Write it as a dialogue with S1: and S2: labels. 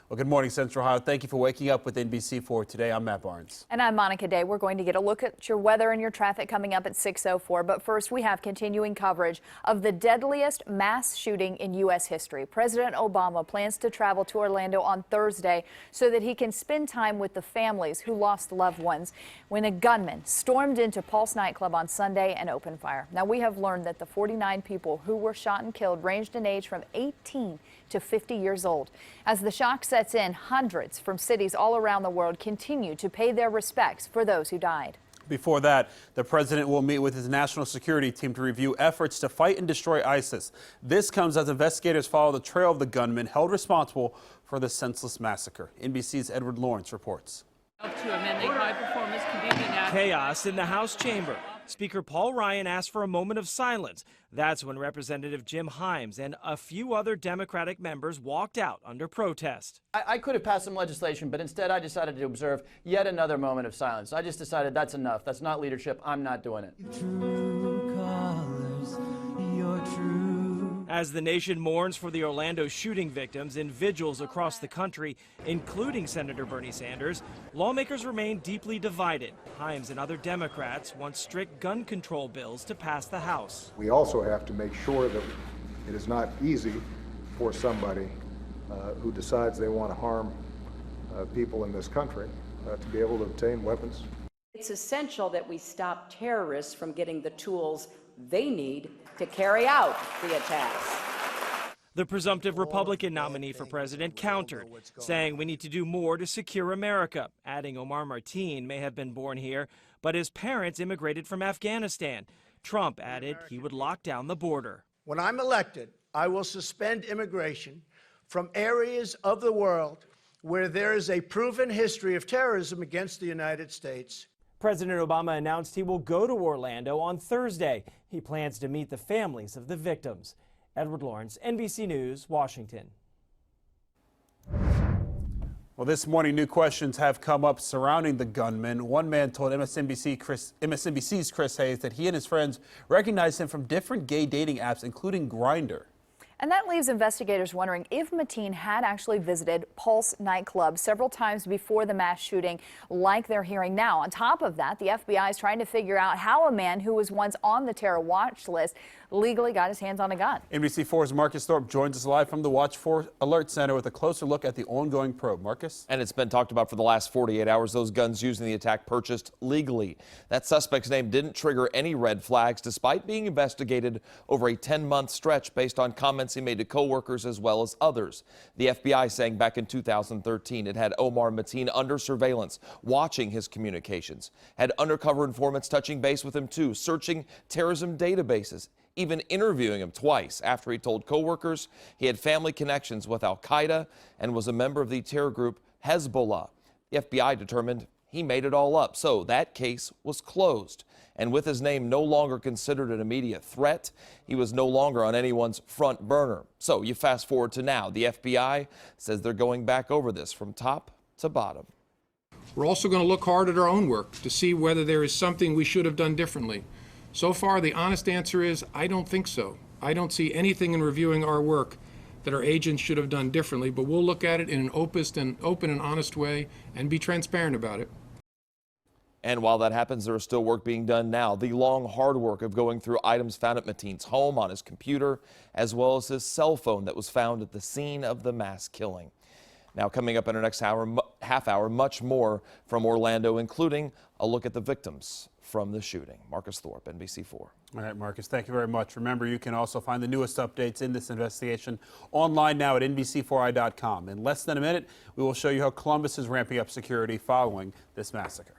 S1: Well, good morning, Central Ohio. Thank you for waking up with NBC4 today. I'm Matt Barnes.
S2: And I'm Monica Day. We're going to get a look at your weather and your traffic coming up at 6:04. But first, we have continuing coverage of the deadliest mass shooting in U.S. history. President Obama plans to travel to Orlando on Thursday so that he can spend time with the families who lost loved ones when a gunman stormed into Pulse nightclub on Sunday and opened fire. Now, we have learned that the 49 people who were shot and killed ranged in age from 18 to 50 years old. As the shock sets in, hundreds from cities all around the world continue to pay their respects for those who died.
S1: Before that, the president will meet with his national security team to review efforts to fight and destroy ISIS. This comes as investigators follow the trail of the gunman held responsible for the senseless massacre. NBC's Edward Lawrence reports.
S3: Chaos in the House chamber. Speaker Paul Ryan asked for a moment of silence. That's when Representative Jim Himes and a few other Democratic members walked out under protest.
S4: I could have passed some legislation, but instead I decided to observe yet another moment of silence. I just decided that's enough. That's not leadership. I'm not doing it.
S3: As the nation mourns for the Orlando shooting victims in vigils across the country, including Senator Bernie Sanders, lawmakers remain deeply divided. Himes and other Democrats want strict gun control bills to pass the House.
S5: We also have to make sure that it is not easy for somebody who decides they want to harm people in this country to be able to obtain weapons.
S6: It's essential that we stop terrorists from getting the tools they need to carry out the attacks.
S3: The presumptive Republican nominee for president countered, saying we need to do more to secure America, adding Omar Martin may have been born here, but his parents immigrated from Afghanistan. Trump added he would lock down the border.
S7: When I'm elected, I will suspend immigration from areas of the world where there is a proven history of terrorism against the United States.
S3: President Obama announced he will go to Orlando on Thursday. He plans to meet the families of the victims. Edward Lawrence, NBC News, Washington.
S1: Well, this morning, new questions have come up surrounding the gunman. One man told MSNBC's Chris Hayes that he and his friends recognized him from different gay dating apps, including Grindr.
S2: And that leaves investigators wondering if Mateen had actually visited Pulse nightclub several times before the mass shooting, like they're hearing now. On top of that, the FBI is trying to figure out how a man who was once on the terror watch list legally got his hands on a gun.
S1: NBC4's Marcus Thorpe joins us live from the Watch 4 Alert Center with a closer look at the ongoing probe. Marcus?
S8: And it's been talked about for the last 48 hours, those guns used in the attack purchased legally. That suspect's name didn't trigger any red flags despite being investigated over a 10-month stretch based on comments he made to co-workers as well as others. The FBI saying back in 2013 it had Omar Mateen under surveillance, watching his communications, had undercover informants touching base with him too, searching terrorism databases, even interviewing him twice after he told co-workers he had family connections with Al-Qaeda and was a member of the terror group Hezbollah. The FBI determined he made it all up, so that case was closed. And with his name no longer considered an immediate threat, he was no longer on anyone's front burner. So you fast forward to now. The FBI says they're going back over this from top to bottom.
S9: We're also going to look hard at our own work to see whether there is something we should have done differently. So far, the honest answer is I don't think so. I don't see anything in reviewing our work that our agents should have done differently, but we'll look at it in an open and honest way and be transparent about it.
S8: And while that happens, there is still work being done now. The long, hard work of going through items found at Mateen's home, on his computer, as well as his cell phone that was found at the scene of the mass killing. Now, coming up in our next half hour, much more from Orlando, including a look at the victims from the shooting. Marcus Thorpe, NBC4.
S1: All right, Marcus, thank you very much. Remember, you can also find the newest updates in this investigation online now at NBC4i.com. In less than a minute, we will show you how Columbus is ramping up security following this massacre.